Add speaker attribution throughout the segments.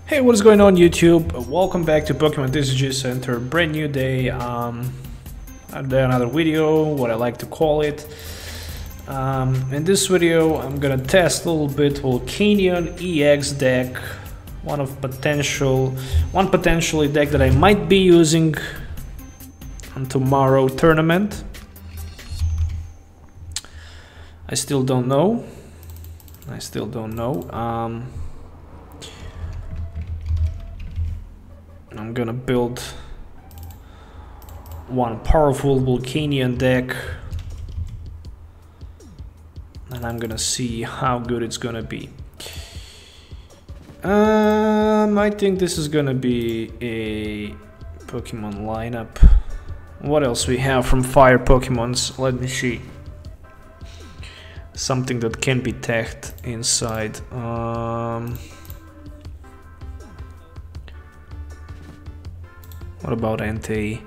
Speaker 1: Hey, what is going on YouTube? Welcome back to Pokemon TCG Center. Brand new day. Another video, what I like to call it. In this video, I'm gonna test a little bit Volcanion EX Deck. One potentially deck that I might be using on tomorrow tournament. I still don't know. I'm gonna build one powerful Volcanion deck, and I'm gonna see how good it's gonna be. I think this is gonna be a Pokemon lineup. What else we have from Fire Pokemons? Let me see. Something that can be teched inside. What about Entei?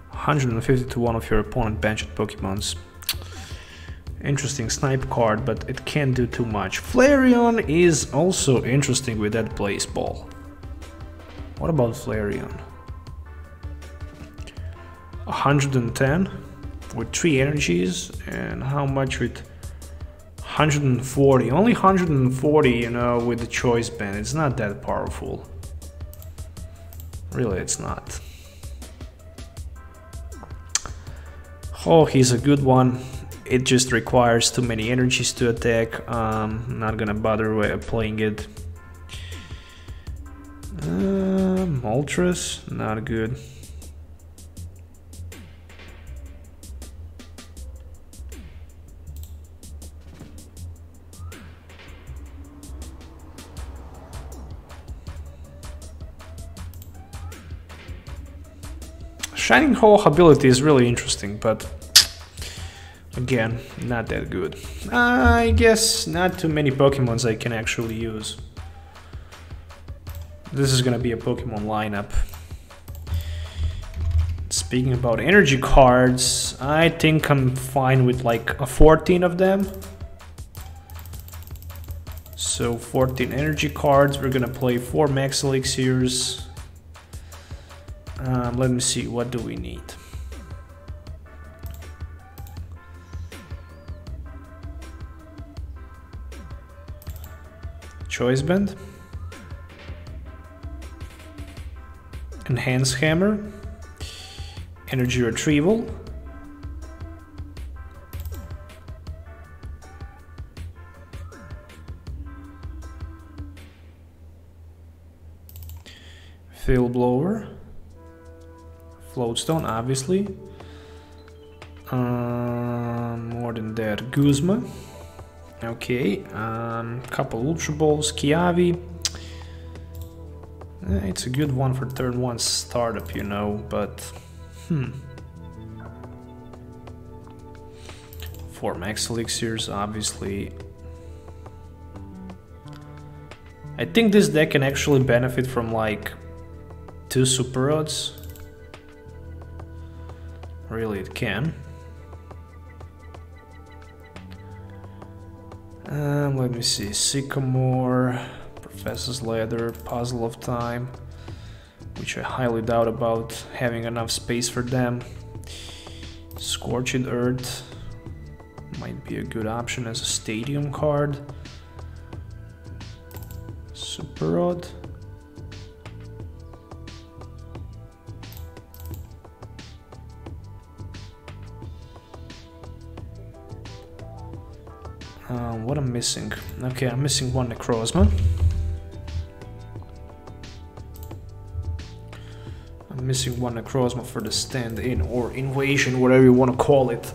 Speaker 1: 150 to one of your opponent benched Pokemons. Interesting snipe card, but it can't do too much. Flareon is also interesting with that Blaze Ball. What about Flareon? 110 with 3 energies, and how much with 140? Only 140, you know, with the choice band. It's not that powerful. Really, it's not. Oh, he's a good one. It just requires too many energies to attack. I'm not gonna bother playing it. Moltres, not good. Shining Hole ability is really interesting, but again, not that good. I guess not too many Pokemons I can actually use. This is gonna be a Pokemon lineup. Speaking about energy cards, I think I'm fine with like 14 of them. So 14 energy cards, we're gonna play 4 Max Elixirs. Let me see, what do we need? Choice Band, Enhance Hammer, Energy Retrieval, Field Blower, Floatstone, obviously. More than that, Guzma. Okay, couple Ultra Balls, Kiavi. It's a good one for turn 1 startup, you know, but 4 Max Elixirs, obviously. I think this deck can actually benefit from like 2 Super Rods. Really, it can. Let me see, Sycamore, Professor's Ladder, Puzzle of Time, which I highly doubt about having enough space for them. Scorched Earth might be a good option as a stadium card. Super Rod. What I'm missing? Okay, I'm missing 1 Necrozma. I'm missing 1 Necrozma for the stand-in or invasion, whatever you want to call it.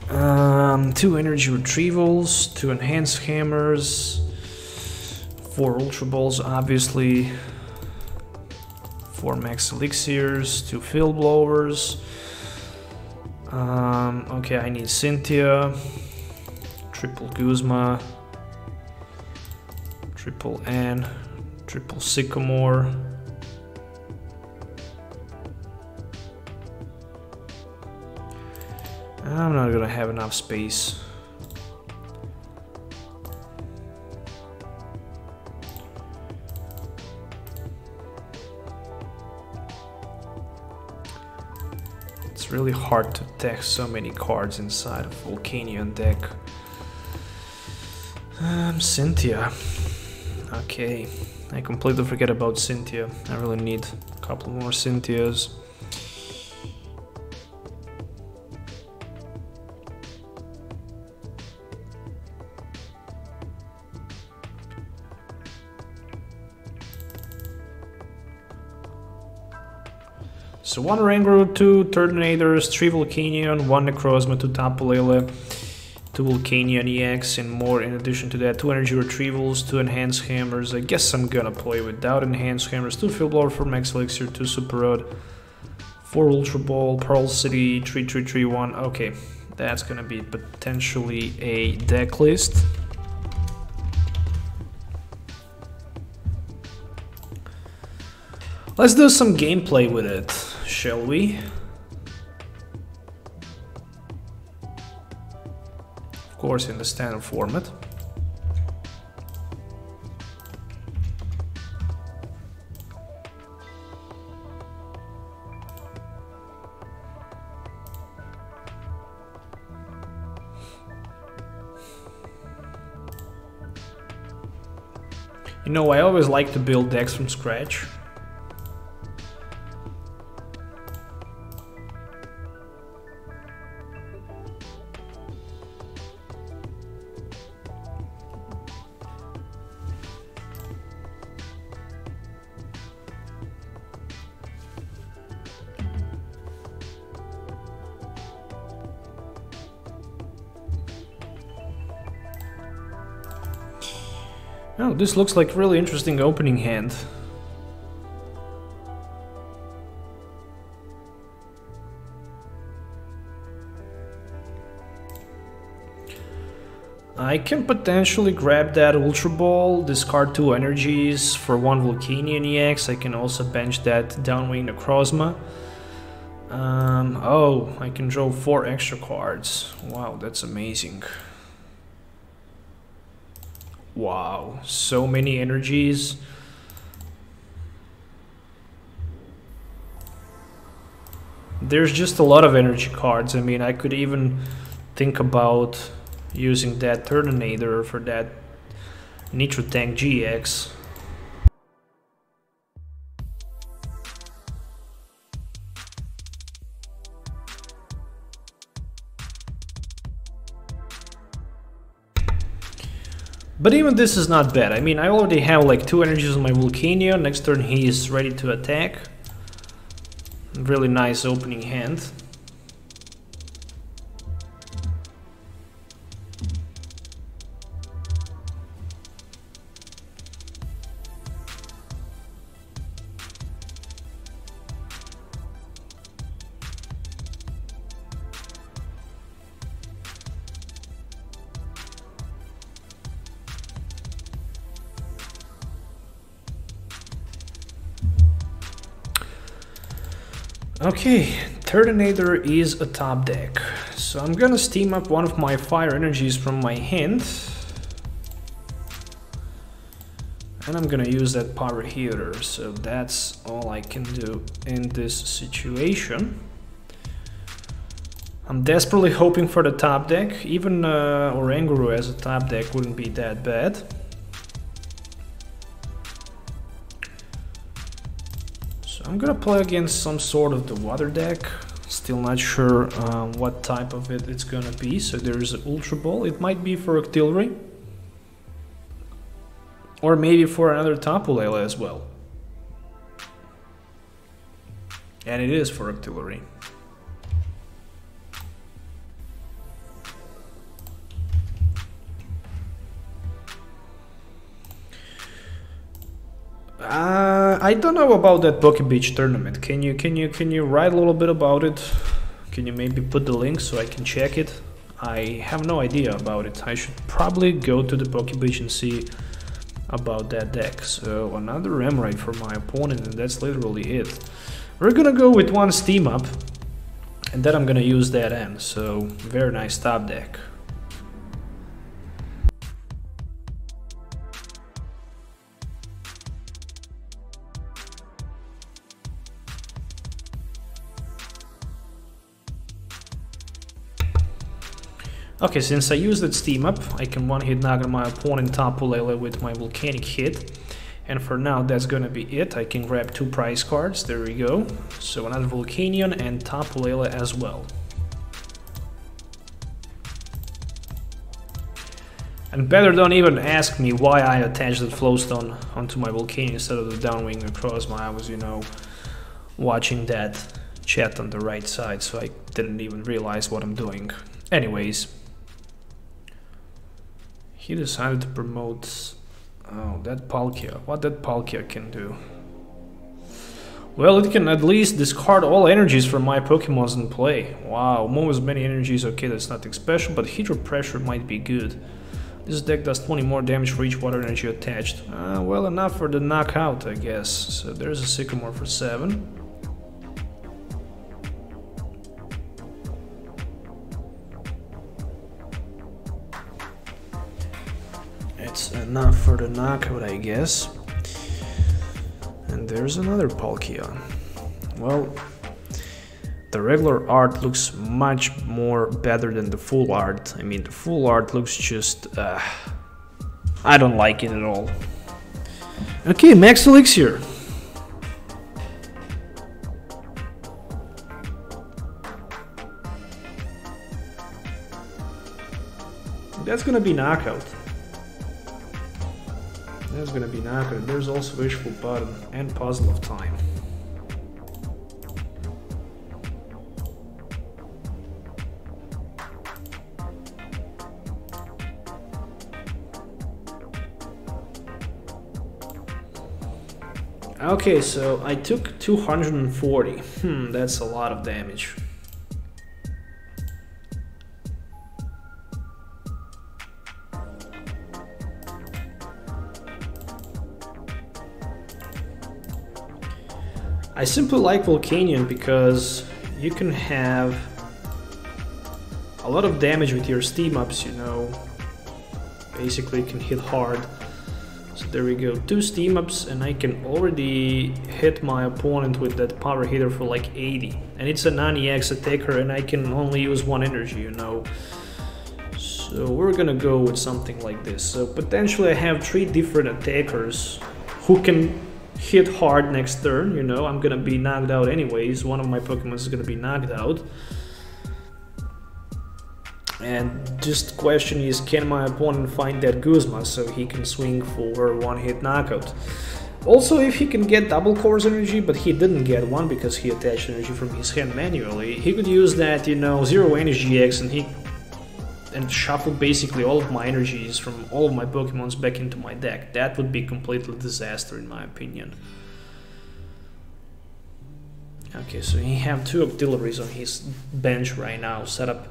Speaker 1: 2 energy retrievals, 2 enhanced hammers, 4 Ultra Balls, obviously, 4 Max Elixirs, 2 Field Blowers. Okay, I need Cynthia. Triple Guzma, triple N, triple Sycamore. I'm not gonna have enough space. It's really hard to tech so many cards inside of Volcanion deck. Cynthia. Okay, I completely forget about Cynthia. I really need a couple more Cynthias. So 1 Ranguru, 2 Turtonators, 3 Volcanion, 1 Necrozma, 2 Tapu Lele, 2 Volcanion EX, and more. In addition to that, 2 Energy Retrievals, 2 Enhanced Hammers. I guess I'm gonna play without Enhanced Hammers, 2 Field Blower for Max Elixir, 2 Super Rod, 4 Ultra Ball, Pearl City, 3-3-3-1. Okay, that's gonna be potentially a deck list. Let's do some gameplay with it, shall we? Of course, in the standard format. You know, I always like to build decks from scratch. Oh, this looks like really interesting opening hand. I can potentially grab that Ultra Ball, discard 2 energies for 1 Volcanion EX. I can also bench that Downwing Necrozma. Oh, I can draw 4 extra cards. Wow, that's amazing. Wow, so many energies. There's just a lot of energy cards. I mean, I could even think about using that Turtonator for that Nitro Tank GX. But even this is not bad. I mean, I already have like 2 energies on my Volcanion. Next turn he is ready to attack. Really nice opening hand. Okay, Turtonator is a top deck, so I'm gonna steam up one of my fire energies from my hand, and I'm gonna use that power heater, so that's all I can do in this situation. I'm desperately hoping for the top deck. Even Oranguru as a top deck wouldn't be that bad. I'm gonna play against some sort of the water deck. Still not sure what type of it's gonna be. So there's an Ultra Ball. It might be for Octillery. Or maybe for another Tapu Lele as well. And it is for Octillery. I don't know about that Poke Beach tournament. Can you write a little bit about it? Can you maybe put the link so I can check it? I have no idea about it. I should probably go to the Poke Beach and see about that deck. So another Remoraid for my opponent, and that's literally it. We're gonna go with 1 Steam Up, and then I'm gonna use that end. So very nice top deck. Okay, since I used that steam up, I can one-hit knock on my opponent Tapu Lele with my volcanic hit. And for now, that's gonna be it. I can grab 2 prize cards, there we go. So another Volcanion and Tapu Lele as well. And better don't even ask me why I attached that Flowstone onto my Volcanion instead of the Downwing Necrozma. I was, you know, watching that chat on the right side, so I didn't even realize what I'm doing. Anyways, he decided to promote... Oh, that Palkia. What that Palkia can do? Well, it can at least discard all energies from my Pokemons in play. Wow, move as many energies, okay, that's nothing special, but Hydro Pressure might be good. This deck does 20 more damage for each water energy attached. Well, enough for the knockout, I guess. So there's a Sycamore for 7. It's enough for the knockout, I guess. And there's another Palkia. Well, the regular art looks much more better than the full art. I mean, the full art looks just... I don't like it at all. Okay, Max Elixir. That's gonna be knockout. That's gonna be knockout. There's also Wishful Button and Puzzle of Time. Okay, so I took 240. That's a lot of damage. I simply like Volcanion because you can have a lot of damage with your steam ups, you know. Basically, you can hit hard. So there we go, 2 steam ups, and I can already hit my opponent with that power hitter for like 80. And it's a non-EX attacker, and I can only use 1 energy, you know. So we're gonna go with something like this. So potentially I have 3 different attackers who can hit hard next turn, you know. I'm gonna be knocked out anyways. One of my Pokemon is gonna be knocked out. And just the question is, can my opponent find that Guzma so he can swing for 1-hit knockout? Also, if he can get double Core's energy, but he didn't get one because he attached energy from his hand manually, he could use that, you know, 0 energy X and shuffle basically all of my energies from all of my Pokemons back into my deck. That would be completely disaster in my opinion. Okay, so he have 2 auxiliaries on his bench right now, set up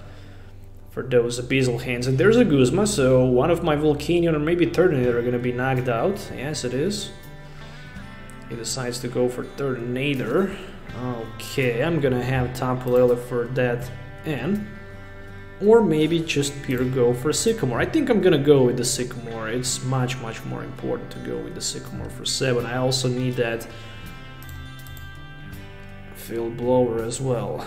Speaker 1: for those Abyssal Hands. And there's a Guzma, so one of my Volcanion or maybe Turtonator are gonna be knocked out. Yes, it is. He decides to go for Turtonator. Okay, I'm gonna have Tapu Lele for that end. Or maybe just pure go for Sycamore. I think I'm gonna go with the Sycamore. It's much more important to go with the Sycamore for 7. I also need that Field Blower as well.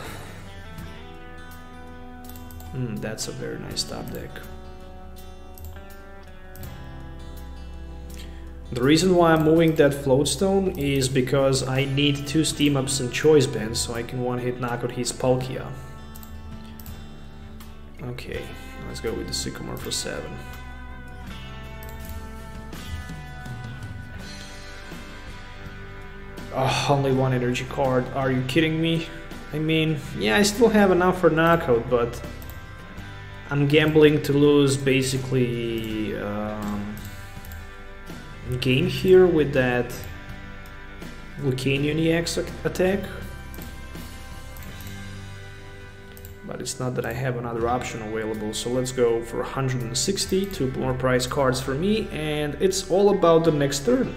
Speaker 1: That's a very nice top deck. The reason why I'm moving that Floatstone is because I need 2 steam ups and choice bands so I can 1-hit knock out his Palkia. Okay, let's go with the Sycamore for 7. Oh, only 1 energy card. Are you kidding me? I mean, yeah, I still have enough for knockout, but I'm gambling to lose basically game here with that Volcanion EX attack. But it's not that I have another option available, so let's go for 160, 2 more prize cards for me, and it's all about the next turn.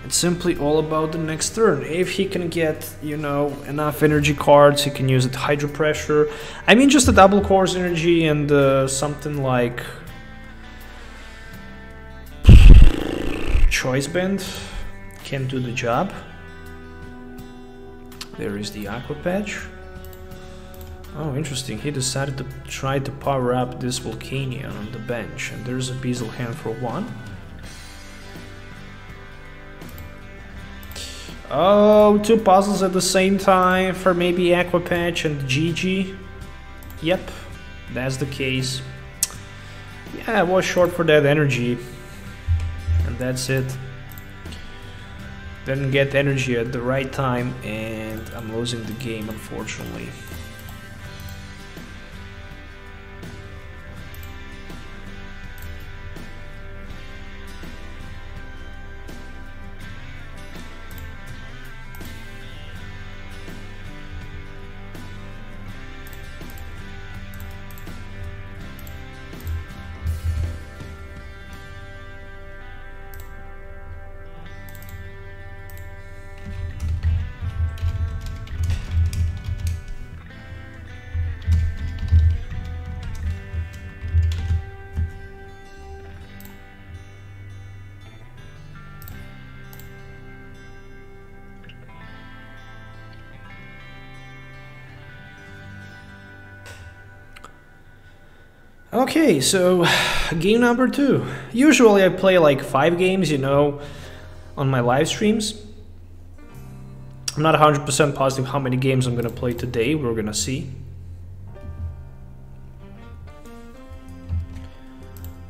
Speaker 1: It's simply all about the next turn. If he can get, you know, enough energy cards, he can use it Hydro Pressure. I mean, just a double Core's energy and something like Choice Band can do the job. There is the Aqua Patch. Oh, interesting. He decided to try to power up this Volcanion on the bench, and there's a Beazle hand for 1. Oh, 2 puzzles at the same time for maybe Aqua Patch and GG. Yep, that's the case. Yeah, I was short for that energy. And that's it. Didn't get energy at the right time, and I'm losing the game, unfortunately. Okay, so game number 2. Usually I play like 5 games, you know, on my live streams. I'm not 100% positive how many games I'm gonna play today, we're gonna see.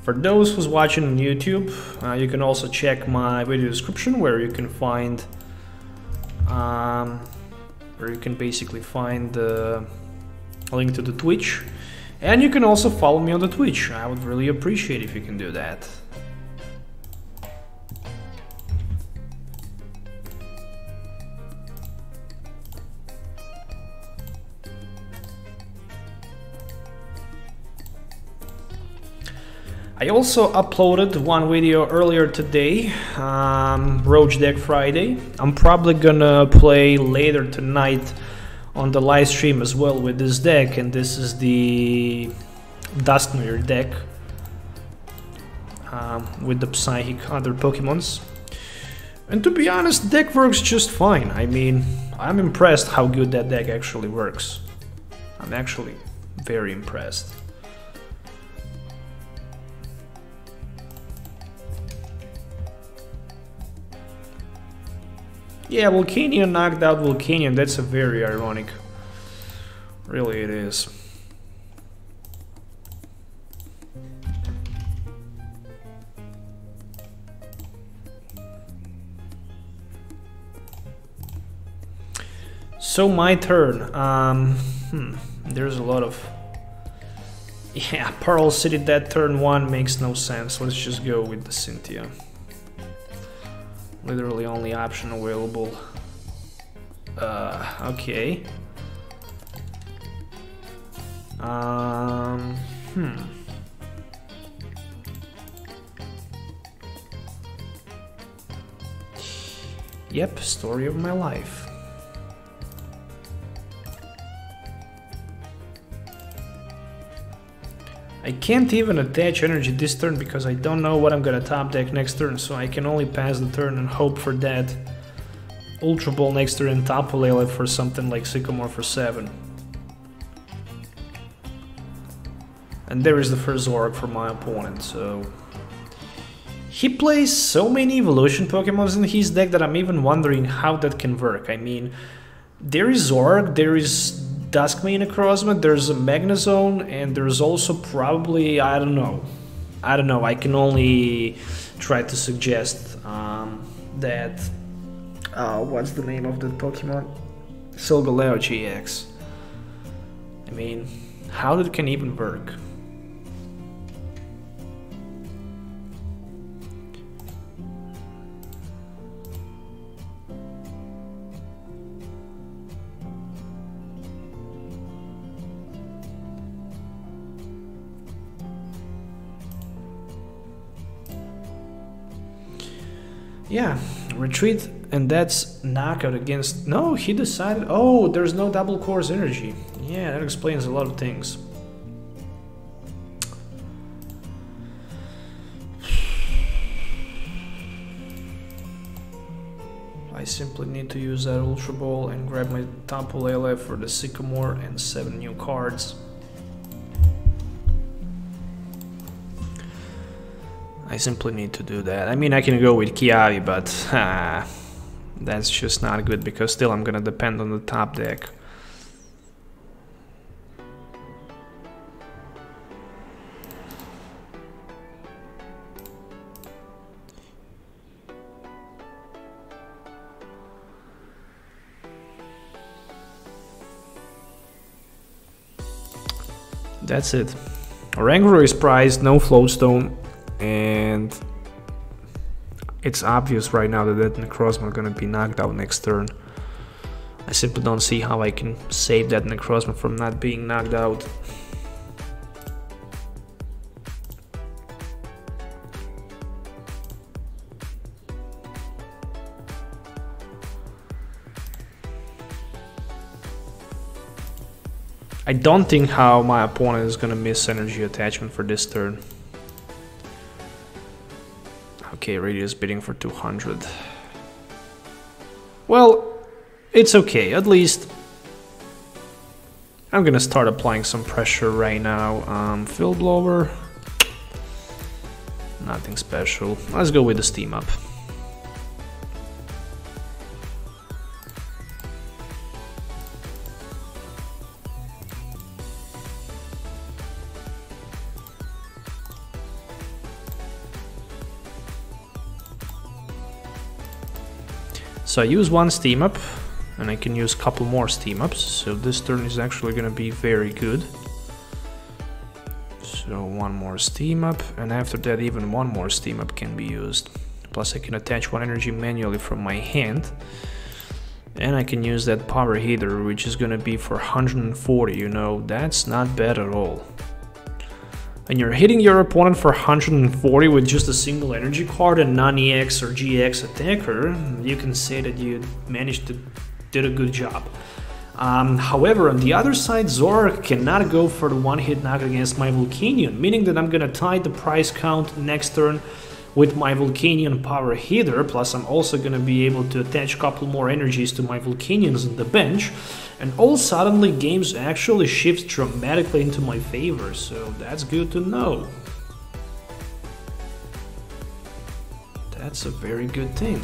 Speaker 1: For those who's watching on YouTube, you can also check my video description where you can find basically find the link to the Twitch. And you can also follow me on the Twitch. I would really appreciate if you can do that. I also uploaded one video earlier today, Roach Deck Friday. I'm probably gonna play later tonight on the live stream as well with this deck, and this is the Duskmere deck with the Psychic other Pokemons. And to be honest, the deck works just fine. I mean, I'm impressed how good that deck actually works. I'm actually very impressed. Yeah, Volcanion knocked out Volcanion, that's a very ironic. Really it is. So my turn. There's a lot of... Yeah, Pearl City that turn 1 makes no sense. Let's just go with the Cynthia. Literally only option available. Okay. Yep, story of my life. I can't even attach energy this turn because I don't know what I'm gonna top deck next turn, so I can only pass the turn and hope for that Ultra Ball next turn and Tapu Lele for something like Sycamore for 7. And there is the first Zork for my opponent, so... He plays so many evolution Pokemons in his deck that I'm even wondering how that can work. I mean, there is Zork, there is Duskmane Necrozma, there's a Magnezone, and there's also probably, I don't know, I can only try to suggest that, what's the name of the Pokemon? Solgaleo GX. I mean, how that can even work? Yeah, retreat, and that's knockout against... No, he decided... Oh, there's no double course energy. Yeah, that explains a lot of things. I simply need to use that Ultra Ball and grab my Tapu Lele for the Sycamore and 7 new cards. I simply need to do that. I mean, I can go with Kiavi, but that's just not good because still I'm gonna depend on the top deck. That's it. Oranguru is prized, no Floatstone, and it's obvious right now that that Necrozma is gonna be knocked out next turn. I simply don't see how I can save that Necrozma from not being knocked out. I don't think how my opponent is gonna miss energy attachment for this turn. Okay, Radius bidding for 200. Well, it's okay, at least I'm gonna start applying some pressure right now. Field Blower, nothing special. Let's go with the Steam Up. So I use one Steam Up, and I can use a couple more Steam Ups, so this turn is actually gonna be very good. So one more Steam Up, and after that even one more Steam Up can be used. Plus I can attach one energy manually from my hand, and I can use that Power Heater, which is gonna be for 140, you know, that's not bad at all. And you're hitting your opponent for 140 with just a single energy card and non-EX or GX attacker, you can say that you managed to did a good job. However, on the other side, Zoroark cannot go for the one-hit knock against my Volcanion, meaning that I'm gonna tie the price count next turn with my Volcanion Power Heater, plus I'm also gonna be able to attach a couple more energies to my Volcanions on the bench, and all suddenly games actually shift dramatically into my favor, so that's good to know. That's a very good thing.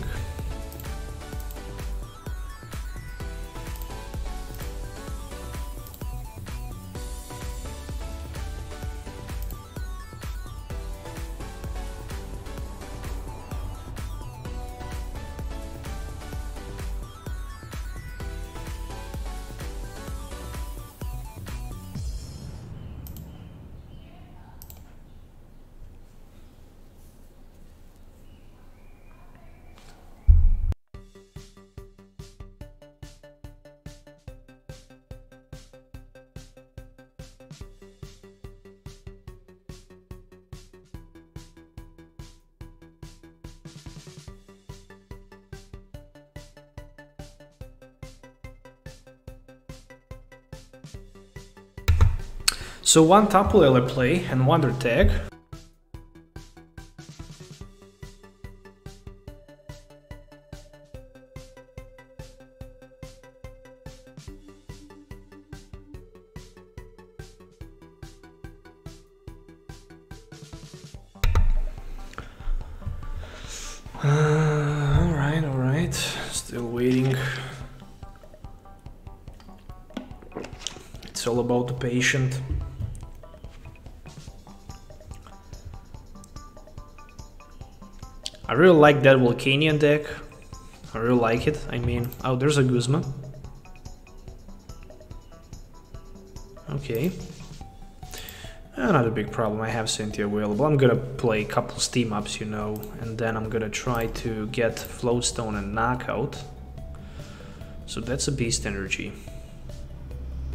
Speaker 1: So one Tapu Lele play and Wonder Tag. Alright, still waiting. It's all about the patient. I really like that Volcanion deck. I really like it. I mean, oh, there's a Guzma. Okay. Not a big problem, I have Cynthia available. I'm gonna play a couple Steam Ups, you know, and then I'm gonna try to get Floatstone and Knockout. So that's a Beast Energy.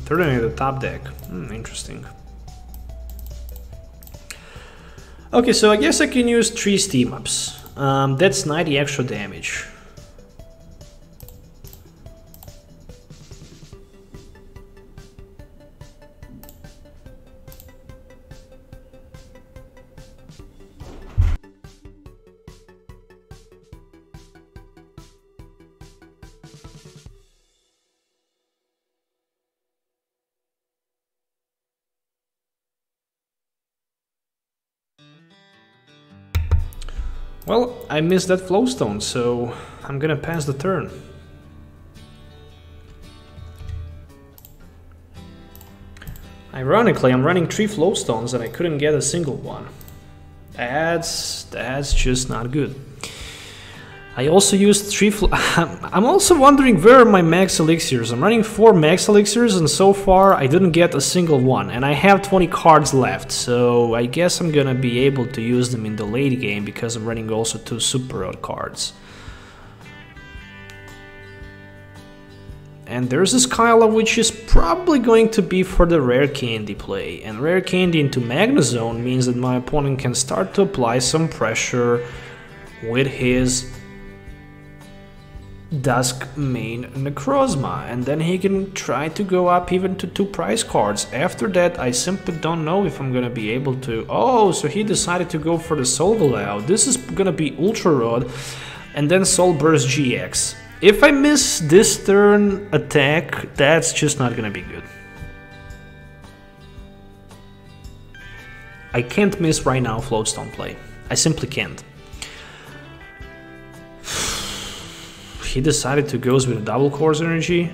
Speaker 1: Turning the top deck. Interesting. Okay, so I guess I can use 3 Steam Ups. That's 90 extra damage. Well, I missed that flowstone, so I'm gonna pass the turn. Ironically, I'm running 3 flowstones and I couldn't get a single one. That's just not good. I also used 3 I'm also wondering where are my max elixirs. I'm running 4 max elixirs and so far I didn't get a single one. And I have 20 cards left, so I guess I'm gonna be able to use them in the late game because I'm running also 2 super rod cards. And there's this Kyla which is probably going to be for the rare candy play. And rare candy into Magnezone means that my opponent can start to apply some pressure with his Dusk main Necrozma, and then he can try to go up even to 2 prize cards. After that, I simply don't know if I'm gonna be able to... Oh, so he decided to go for the Soul Glow. This is gonna be Ultra Rod, and then Soul Burst GX. If I miss this turn attack, that's just not gonna be good. I can't miss right now Floatstone play. I simply can't. He decided to go with a double course energy.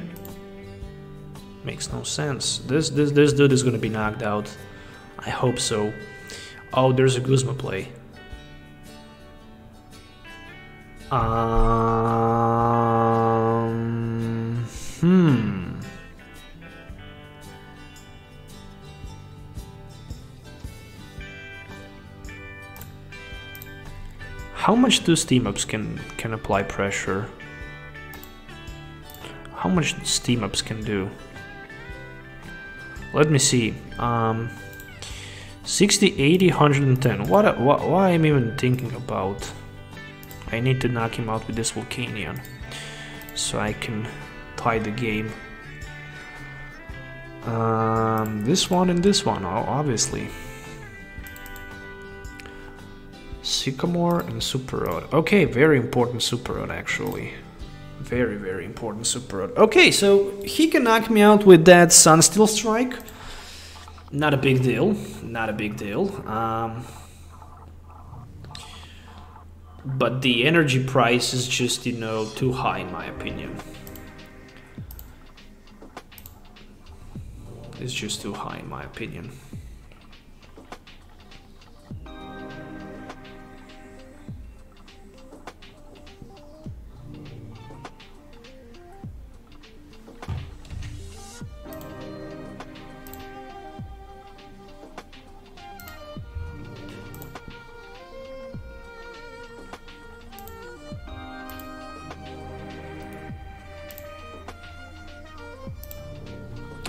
Speaker 1: Makes no sense. This dude is gonna be knocked out. I hope so. Oh, there's a Guzma play. How much do steam ups can apply pressure? How much steam ups can do? Let me see. 60, 80, 110. What I'm even thinking about? I need to knock him out with this Volcanion, so I can tie the game. This one and this one, obviously. Sycamore and Super Rod. Okay, very important Super Rod actually. Very, very important Super Rod. Okay, so he can knock me out with that Sunsteel Strike. Not a big deal. Not a big deal. But the energy price is just, you know, too high in my opinion. It's just too high in my opinion.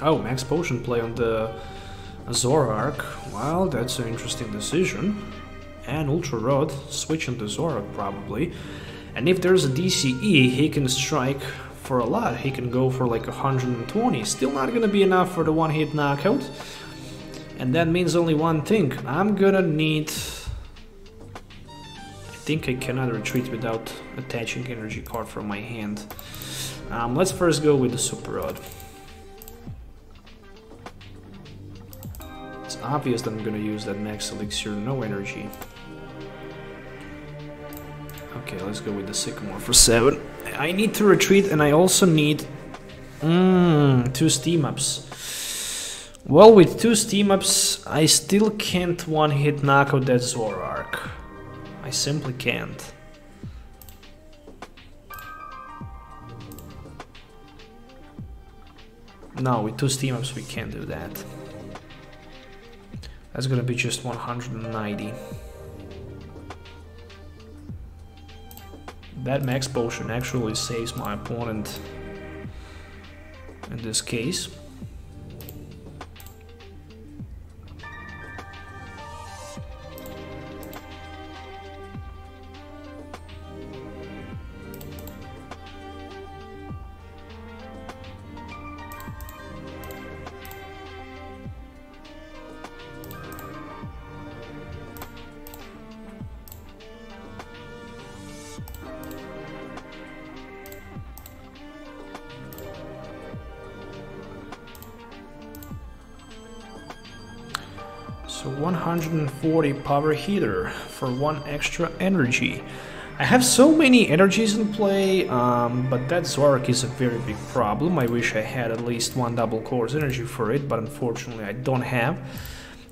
Speaker 1: Oh, Max Potion play on the Zoroark. Well, that's an interesting decision. And Ultra Rod, switch on the Zoroark probably. And if there's a DCE, he can strike for a lot. He can go for like 120. Still not gonna be enough for the one-hit knockout. And that means only one thing. I'm gonna need... I think I cannot retreat without attaching energy card from my hand. Let's first go with the Super Rod. It's obvious that I'm gonna use that Max Elixir, no energy. Okay, let's go with the Sycamore for 7. I need to retreat and I also need 2 steam ups. Well, with 2 steam ups, I still can't one-hit knockout that Zoroark. I simply can't. No, with 2 steam ups we can't do that. That's gonna be just 190. That Max Potion actually saves my opponent in this case. So 140 power heater for 1 extra energy. I have so many energies in play, but that Zork is a very big problem. I wish I had at least 1 double course energy for it, but unfortunately I don't have.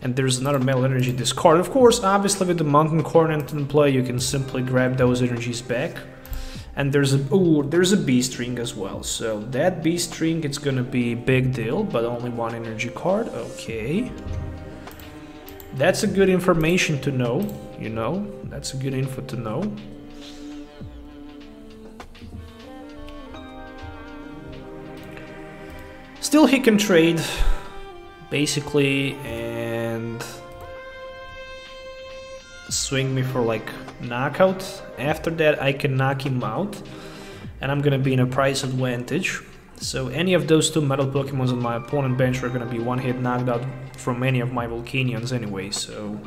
Speaker 1: And there's another metal energy discard. Of course, obviously with the Mountain Coronet in play, you can simply grab those energies back. And there's a B string as well. So that B string, it's gonna be a big deal, but only 1 energy card. Okay. That's a good information to know, you know. That's a good info to know. Still, he can trade, basically, and swing me for like knockout. After that, I can knock him out, and I'm gonna be in a price advantage. So any of those 2 metal Pokemons on my opponent bench are gonna be 1-hit knocked out from any of my Volcanions anyway. So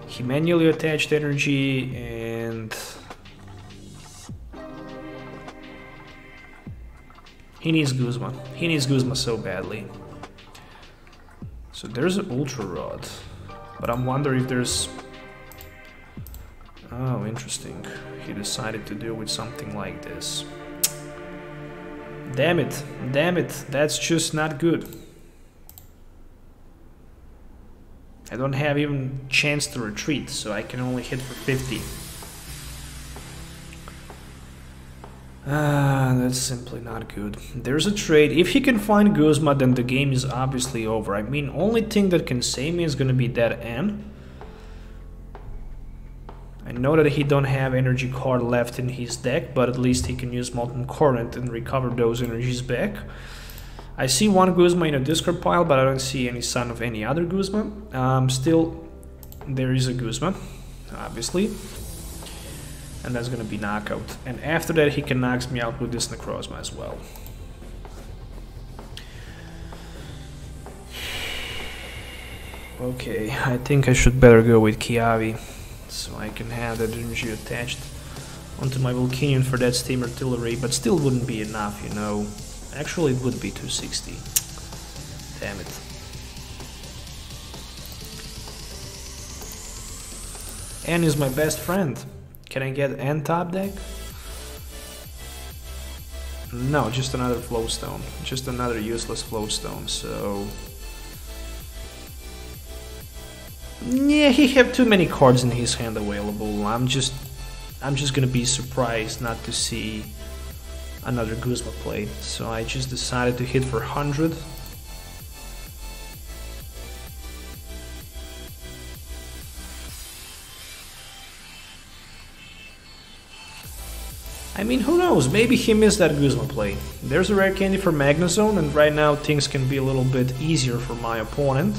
Speaker 1: he manually attached energy, and he needs Guzma. He needs Guzma so badly. So there's an Ultra Rod, but I'm wondering if there's... Oh, interesting. He decided to deal with something like this. Damn it, that's just not good. I don't have even chance to retreat, so I can only hit for 50. That's simply not good. There's a trade. If he can find Guzma, then the game is obviously over. I mean, only thing that can save me is gonna be that N. I know that he don't have energy card left in his deck, but at least he can use Molten Current and recover those energies back. I see 1 Guzma in a discard pile, but I don't see any sign of any other Guzma. Still, there is a Guzma, obviously. And that's gonna be knockout. And after that, he can knock me out with this Necrozma as well. Okay, I think I should better go with Kiavi, so I can have that energy attached onto my Volcanion for that Steam Artillery, but still wouldn't be enough, you know. Actually, it would be 260. Damn it. N is my best friend. Can I get N top deck? No, just another Flowstone. Just another useless Flowstone, so... Yeah, he have too many cards in his hand available. I'm just gonna be surprised not to see another Guzma play. So I just decided to hit for 100. I mean, who knows, maybe he missed that Guzma play. There's a rare candy for Magnezone, and right now things can be a little bit easier for my opponent.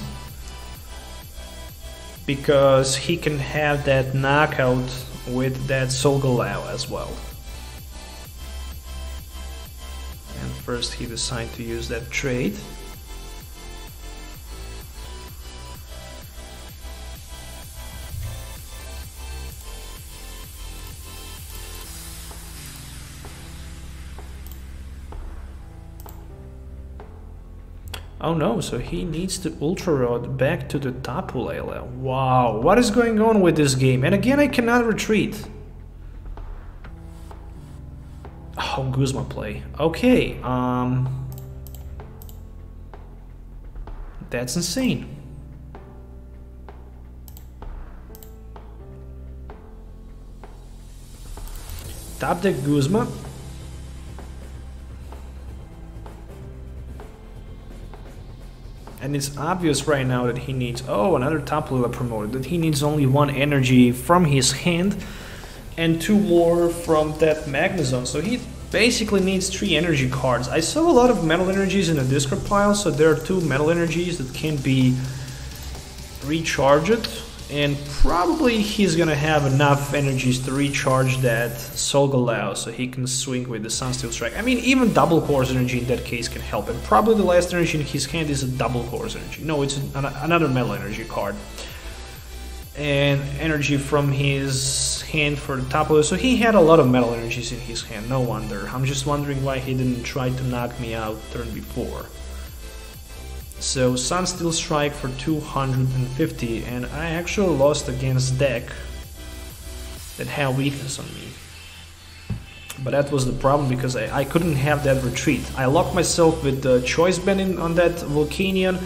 Speaker 1: Because he can have that knockout with that Solgaleo as well. And first he decided to use that trade. Oh no, so he needs to Ultra Rod back to the Tapu Lele. Wow, what is going on with this game? And again, I cannot retreat. Oh, Guzma play. Okay, that's insane. Top deck Guzma. And it's obvious right now that he needs... Oh, another Tapu Lele promoted. That he needs only 1 energy from his hand and 2 more from that Magnezone. So he basically needs 3 energy cards. I saw a lot of metal energies in the discard pile, so there are 2 metal energies that can be recharged. And probably he's gonna have enough energies to recharge that Solgaleo so he can swing with the Sunsteel Strike. I mean, even double course energy in that case can help. And probably the last energy in his hand is a double course energy. No, it's another metal energy card. And energy from his hand for the Tapu Lele. So he had a lot of metal energies in his hand, no wonder. I'm just wondering why he didn't try to knock me out turn before. So Sunsteel Strike for 250, and I actually lost against deck that had weakness on me. But that was the problem, because I couldn't have that retreat. I locked myself with the choice band on that Volcanion,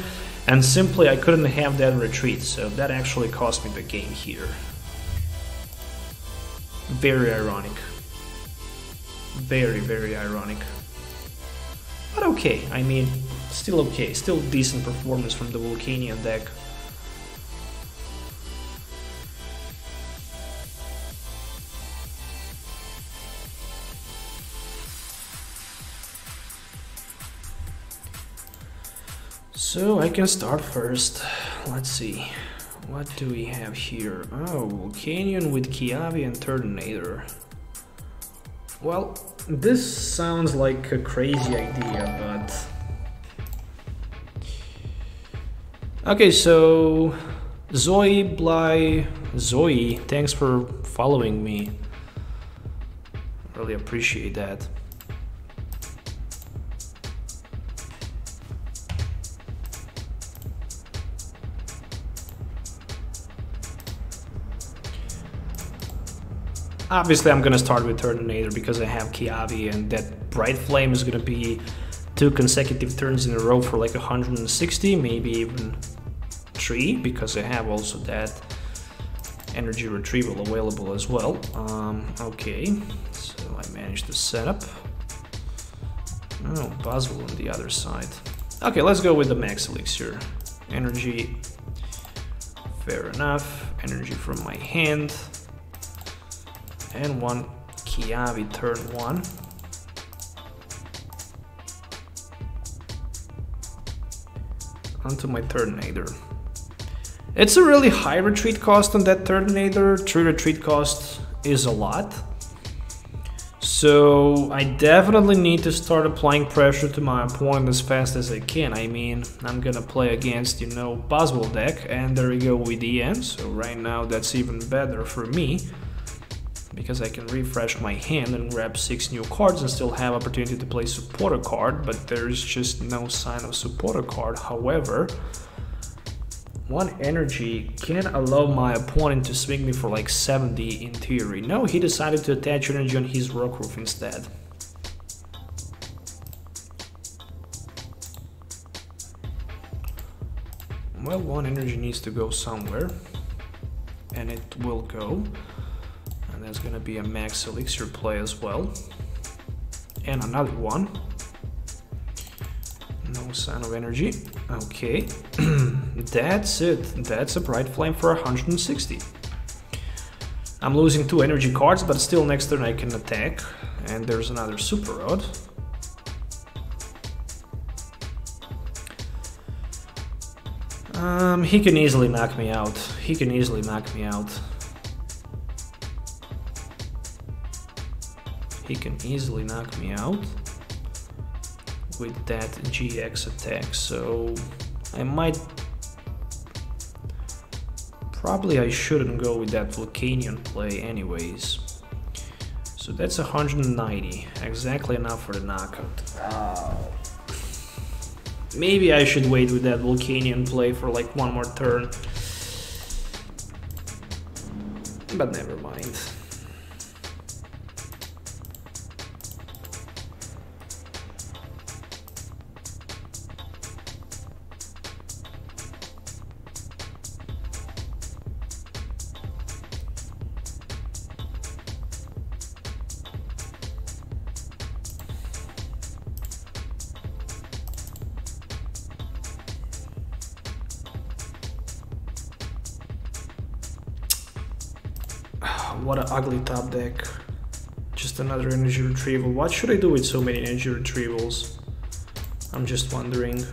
Speaker 1: and simply I couldn't have that retreat, so that actually cost me the game here. Very ironic. Very, very ironic. But okay, I mean, still okay, still decent performance from the Volcanion deck. So I can start first. Let's see, what do we have here? Oh, Volcanion with Kiavi and Turtonator. Well, this sounds like a crazy idea, but... Okay, so... Zoe, thanks for following me. Really appreciate that. Obviously, I'm gonna start with Turtonator because I have Kiavi, and that Bright Flame is gonna be 2 consecutive turns in a row for like 160, maybe even 3, because I have also that energy retrieval available as well. Okay, so I managed to set up. Oh, Buzzwole on the other side. Okay, let's go with the Max Elixir. Energy, fair enough. Energy from my hand. And 1 Kiavi turn 1. Onto my Turtonator. It's a really high retreat cost on that Turtonator. 3 retreat cost is a lot. So I definitely need to start applying pressure to my opponent as fast as I can. I mean, I'm gonna play against, you know, Buzzwole deck, and there we go with EN. So right now that's even better for me, because I can refresh my hand and grab 6 new cards and still have opportunity to play supporter card, but there's just no sign of supporter card. However, 1 energy can allow my opponent to swing me for like 70 in theory. No, he decided to attach energy on his Rockruff instead. Well, 1 energy needs to go somewhere, and it will go. There's gonna be a Max Elixir play as well, and another one. No sign of energy. Okay, that's it. That's a Bright Flame for 160. I'm losing 2 energy cards, but still next turn I can attack. And there's another Super Rod. He can easily knock me out. He can easily knock me out. He can easily knock me out with that GX attack, so I might... Probably I shouldn't go with that Volcanion play anyways. So that's 190, exactly enough for the knockout. Oh. Maybe I should wait with that Volcanion play for like 1 more turn. But never mind. What an ugly top deck. Just another energy retrieval. What should I do with so many energy retrievals? I'm just wondering.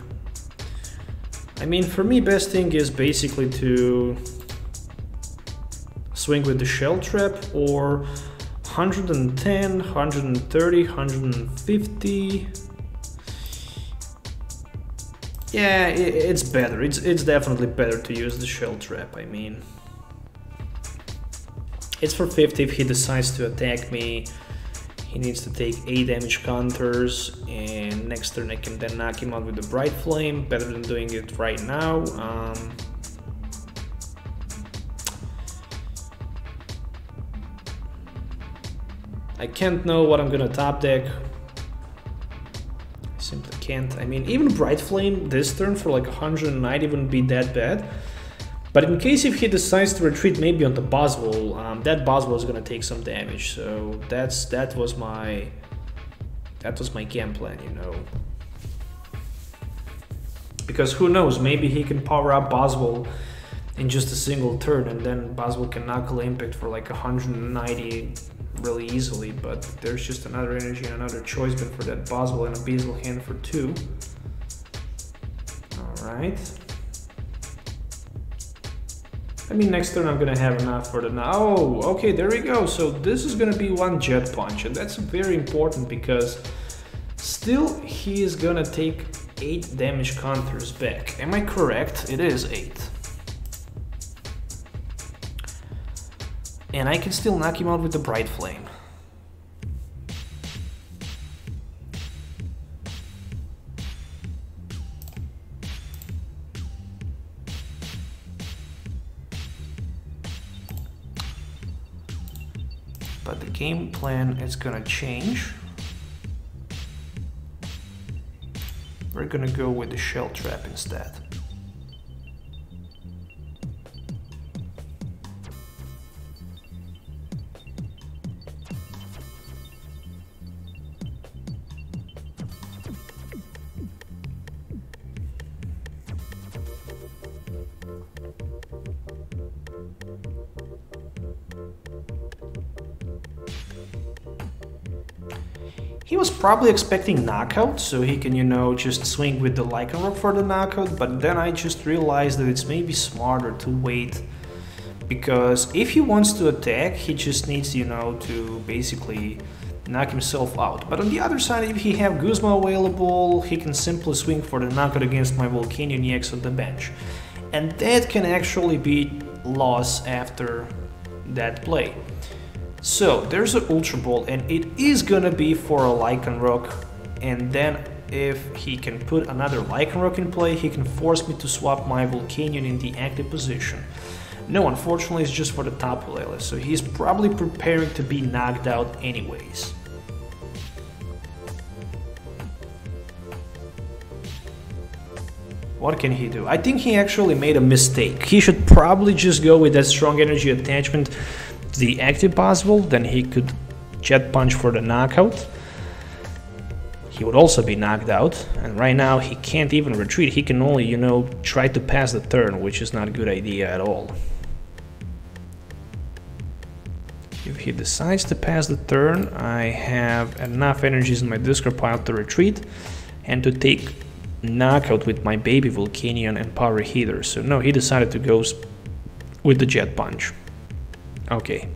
Speaker 1: I mean, for me, best thing is basically to swing with the Shell Trap, or 110, 130, 150. Yeah, it's better. It's definitely better to use the Shell Trap, I mean. It's for 50 if he decides to attack me. He needs to take 8 damage counters, and next turn I can then knock him out with the Bright Flame, better than doing it right now. I can't know what I'm gonna top deck. I simply can't. I mean, even Bright Flame this turn for like 190 wouldn't be that bad. But in case if he decides to retreat maybe on the Boswell, that Boswell is gonna take some damage. So that was my game plan, you know. Because who knows, maybe he can power up Boswell in just a single turn, and then Boswell can knuckle impact for like 190 really easily. But there's just another energy and another choice bin for that Boswell and a Bezel hand for 2. All right. I mean, next turn I'm gonna have enough for the now. Oh, okay, there we go. So this is gonna be 1 Jet Punch, and that's very important because still he is gonna take 8 damage counters back. Am I correct? It is 8. And I can still knock him out with the Bright Flame. But the game plan is gonna change. We're gonna go with the Shell Trap instead. He was probably expecting knockout, so he can, you know, just swing with the Lycanroc for the knockout, but then I just realized that it's maybe smarter to wait, because if he wants to attack, he just needs, you know, to basically knock himself out. But on the other side, if he have Guzma available, he can simply swing for the knockout against my Volcanion EX on the bench. And that can actually be loss after that play. So there's an Ultra Ball, and it is gonna be for a Lycanroc, and then if he can put another Lycanroc in play, he can force me to swap my Volcanion in the active position. No, unfortunately it's just for the Tapu Lele, so he's probably preparing to be knocked out anyways. What can he do? I think he actually made a mistake. He should probably just go with that strong energy attachment, the active Boswell, then he could Jet Punch for the knockout. He would also be knocked out, and right now he can't even retreat. He can only, you know, try to pass the turn, which is not a good idea at all. If he decides to pass the turn, I have enough energies in my discard pile to retreat and to take knockout with my baby Volcanion and Power Heater. So no, he decided to go with the Jet Punch. Okay.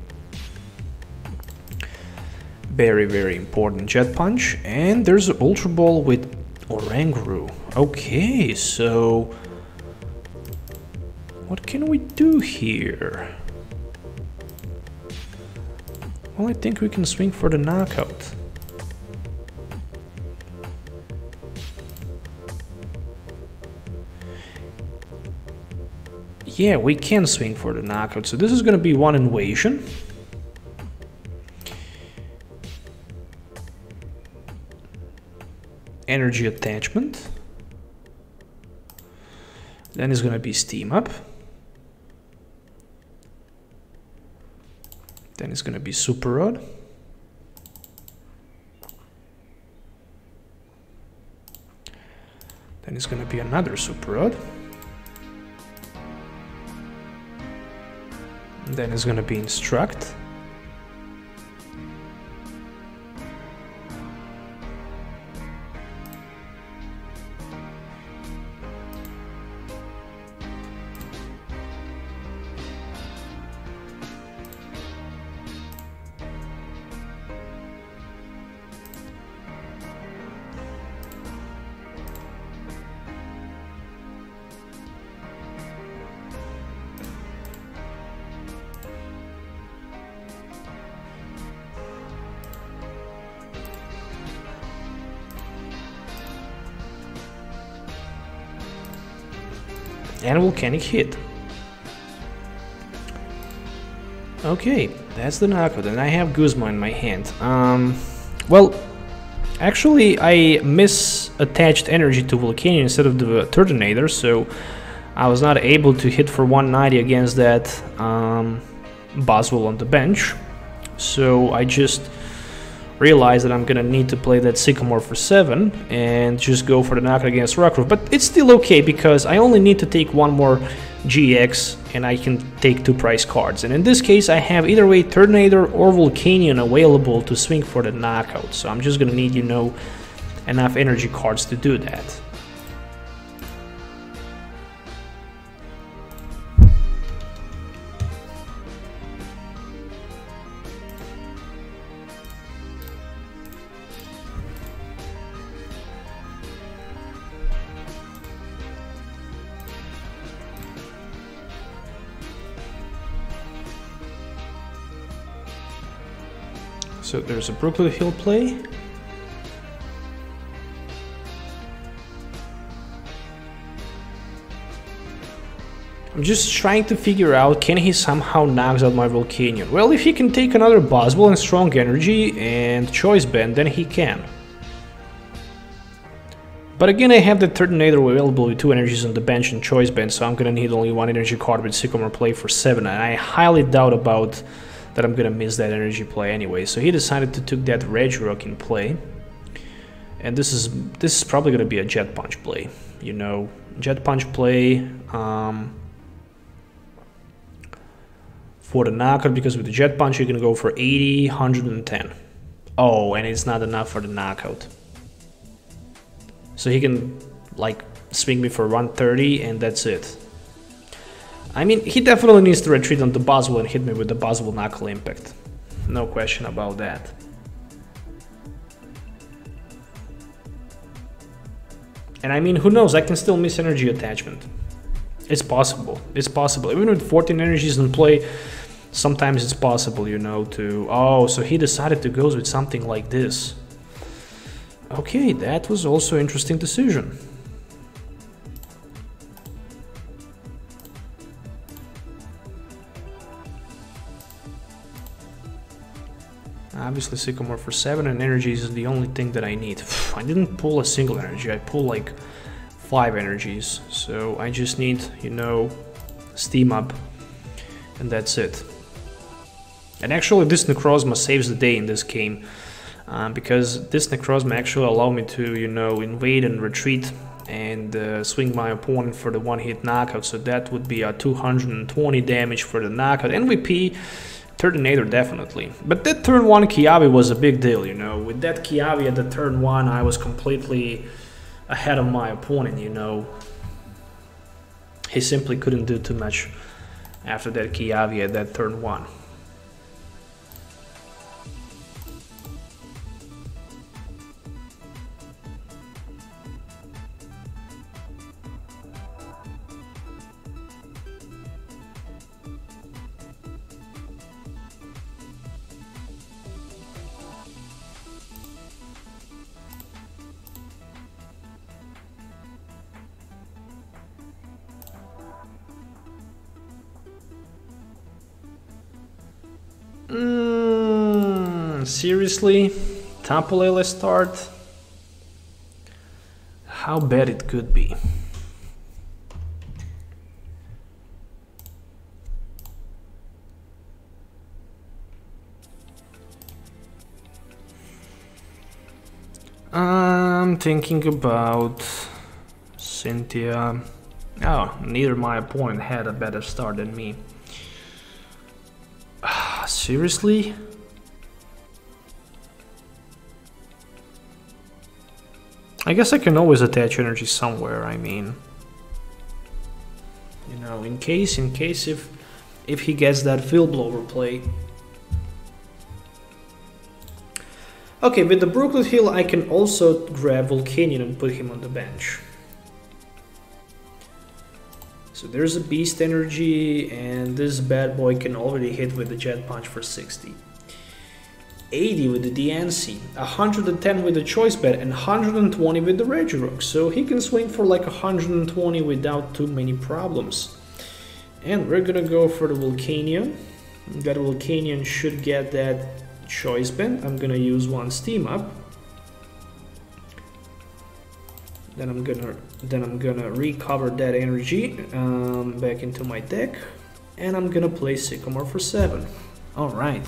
Speaker 1: Very, very important Jet Punch. And there's an Ultra Ball with Oranguru. Okay, so what can we do here? Well, I think we can swing for the knockout. Yeah, we can swing for the knockout. So this is going to be 1 Invasion. Energy Attachment. Then it's going to be Steam Up. Then it's going to be Super Rod. Then it's going to be another Super Rod. Then it's gonna be Instruct. and Volcanic hit. Okay, that's the knockout, and I have Guzma in my hand. Well, actually I misattached energy to Volcanion instead of the Turtonator, so I was not able to hit for 190 against that Boswell on the bench. So I just realized that I'm gonna need to play that Sycamore for 7 and just go for the knockout against Rockruff. But it's still okay because I only need to take one more GX and I can take 2 prize cards. And in this case I have either way Turtonator or Volcanion available to swing for the knockout. So I'm just gonna need, you know, enough energy cards to do that. So there's a Brooklyn Hill play. I'm just trying to figure out, can he somehow knock out my Volcanion? Well, if he can take another Boswell and Strong Energy and Choice Band, then he can. But again, I have the Turtonator available with 2 energies on the bench and Choice Band, so I'm gonna need only 1 energy card with Sycamore play for 7, and I highly doubt about that I'm gonna miss that energy play anyway. So he decided to take that Regirock in play, and this is probably gonna be a Jet Punch play. You know, Jet Punch play for the knockout, because with the Jet Punch you can go for 80, 110. Oh, and it's not enough for the knockout. So he can like swing me for 130 and that's it. I mean, he definitely needs to retreat on the Boswell and hit me with the Boswell Knuckle Impact. No question about that. And I mean, who knows, I can still miss energy attachment. It's possible. It's possible. Even with 14 energies in play, sometimes it's possible, you know, to... Oh, so he decided to go with something like this. Okay, that was also an interesting decision. Obviously Sycamore for 7 and energies is the only thing that I need. I didn't pull a single energy, I pulled like 5 energies. So I just need, you know, Steam Up, and that's it. And actually this Necrozma saves the day in this game, because this Necrozma actually allowed me to, you know, invade and retreat and swing my opponent for the one-hit knockout. So that would be a 220 damage for the knockout. MVP Turtonator definitely. But that turn 1 Kiavi was a big deal, you know. With that Kiavi at the turn 1, I was completely ahead of my opponent, you know. He simply couldn't do too much after that Kiavi at that turn 1. Seriously? Tapu Lele start? How bad it could be. I'm thinking about Cynthia. Oh, neither my opponent had a better start than me. Seriously? I guess I can always attach energy somewhere, I mean. You know, in case if he gets that Field Blower play. Okay, with the Brooklyn Hill I can also grab Volcanion and put him on the bench. So there's a Beast Energy, and this bad boy can already hit with the Jet Punch for 60. 80 with the DNC, 110 with the choice bet, and 120 with the Regirock. So he can swing for like 120 without too many problems. And we're gonna go for the Volcanion. That Volcanion should get that choice bet. I'm gonna use one Steam Up. Then I'm gonna recover that energy back into my deck, and I'm gonna play Sycamore for 7. All right.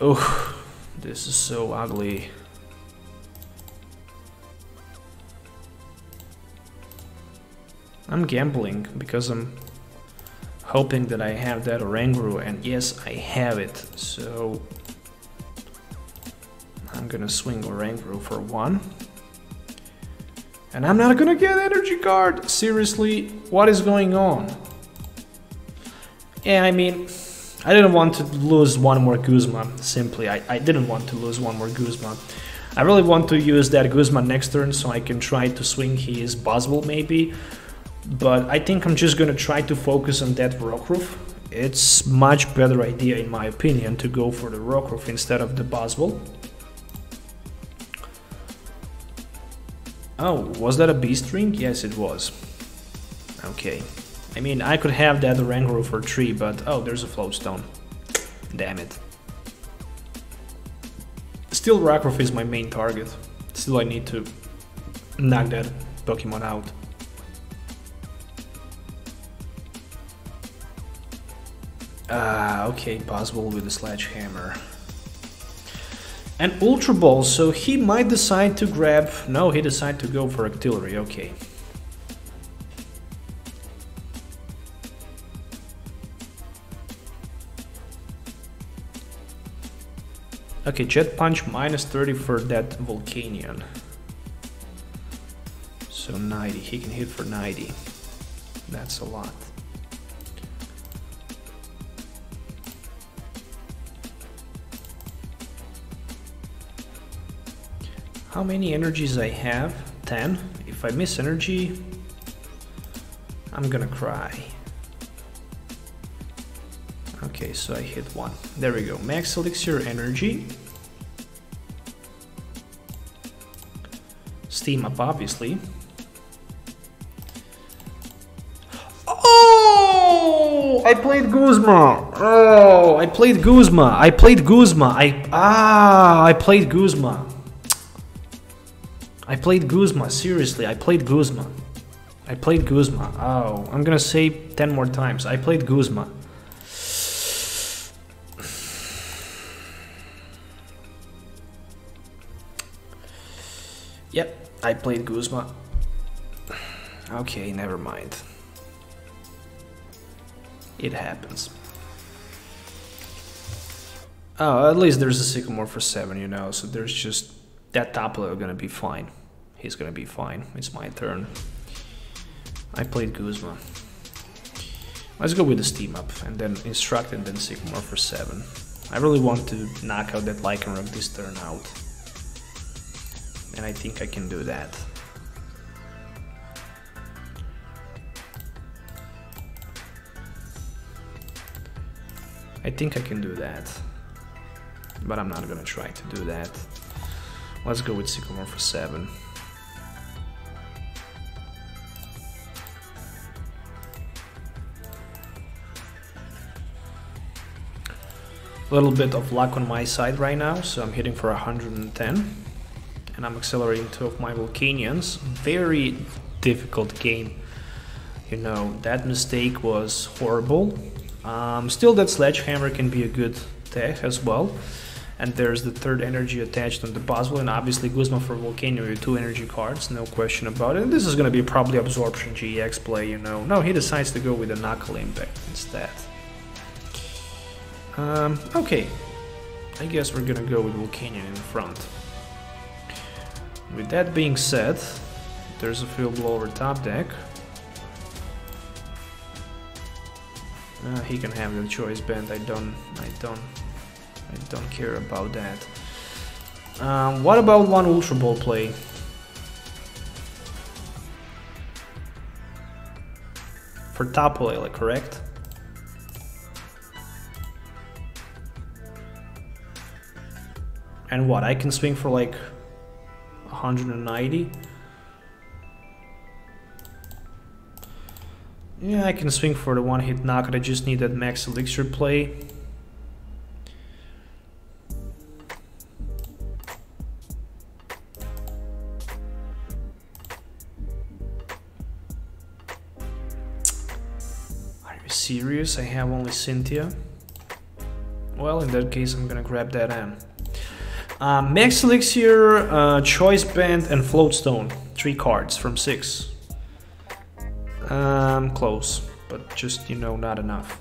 Speaker 1: Oh, this is so ugly. I'm gambling because I'm hoping that I have that Oranguru, and yes, I have it. So I'm gonna swing Oranguru for 1. And I'm not gonna get energy card! Seriously, what is going on? Yeah, I mean, I didn't want to lose one more Guzma, simply. I didn't want to lose one more Guzma. I really want to use that Guzma next turn so I can try to swing his Buzzwole maybe. But I think I'm just gonna try to focus on that Rockruff. It's much better idea in my opinion to go for the Rockruff instead of the Buzzwole. Oh, was that a Beast Ring? Yes, it was. Okay. I mean, I could have that Oranguru for 3, but oh, there's a Floatstone. Damn it. Still, Rockruff is my main target. Still, I need to knock that Pokemon out. Okay, Buzzwole with a Sledgehammer. And Ultra Ball, so he might decide to grab... No, he decided to go for Artillery, okay. Okay, Jet Punch minus 30 for that Volcanion. So 90, he can hit for 90. That's a lot. How many energies I have? 10. If I miss energy, I'm gonna cry. Okay, so I hit 1. There we go. Max Elixir energy. Steam Up, obviously. Oh! I played Guzma. Oh, I played Guzma. I played Guzma. I played Guzma. I played Guzma, seriously, I played Guzma. I played Guzma. Oh, I'm gonna say 10 more times. I played Guzma. Yep, I played Guzma. Okay, never mind. It happens. Oh, at least there's a Sycamore for 7, you know, so there's just... That Tapu gonna be fine. He's gonna be fine. It's my turn. I played Guzma. Let's go with the Steam Up and then Instruct and then Sycamore for 7. I really want to knock out that Lycanroc this turn out. And I think I can do that. I think I can do that. But I'm not gonna try to do that. Let's go with Sycamore for 7. A little bit of luck on my side right now, so I'm hitting for 110. And I'm accelerating 2 of my Volcanions. Very difficult game. You know, that mistake was horrible. Still, that Sledgehammer can be a good tech as well. And there's the 3rd energy attached on the Buzzwole, and obviously Guzma for Volcanion with 2 energy cards, no question about it. And this is gonna be probably Absorption GX play, you know. No, he decides to go with a Knuckle Impact instead. Okay. I guess we're gonna go with Volcanion in front. With that being said, there's a Field Blow over top deck. He can have the Choice Band, I don't care about that. What about one Ultra Ball play? For Tapu Lele, correct? And what, I can swing for like 190? Yeah, I can swing for the one-hit knock, I just need that max elixir play. Serious? I have only Cynthia. Well, in that case, I'm gonna grab that M. Max Elixir, Choice Band, and Floatstone. 3 cards from 6. Close, but just, you know, not enough.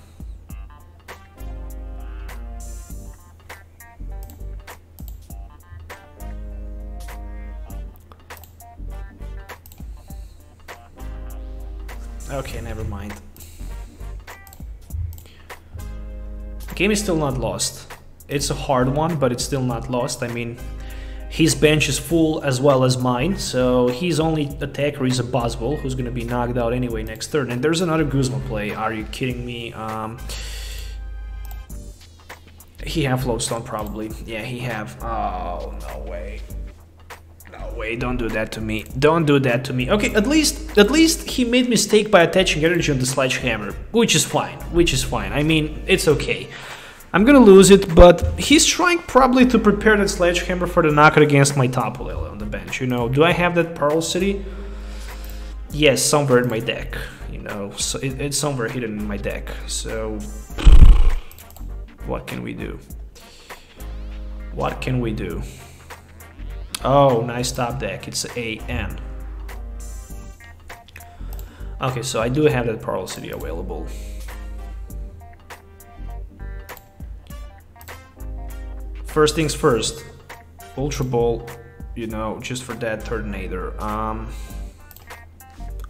Speaker 1: Okay, never mind. Game is still not lost. It's a hard one, but it's still not lost. I mean, his bench is full as well as mine, so his only attacker is a Buzzwole, who's gonna be knocked out anyway next turn. And there's another Guzma play. Are you kidding me? He have Floatstone probably. Yeah, he have. Oh, no way. No way, don't do that to me. Don't do that to me. Okay, at least he made mistake by attaching energy on the Sledgehammer, which is fine, I mean, it's okay. I'm gonna lose it, but he's trying probably to prepare that Sledgehammer for the knockout against my Tapu Lele on the bench, you know. Do I have that Pearl City? Yes, somewhere in my deck, you know, so it's somewhere hidden in my deck, so what can we do? What can we do? Oh, nice top deck, it's AN. Okay, so I do have that Pearl City available. First things first, Ultra Ball, you know, just for that Turtonator.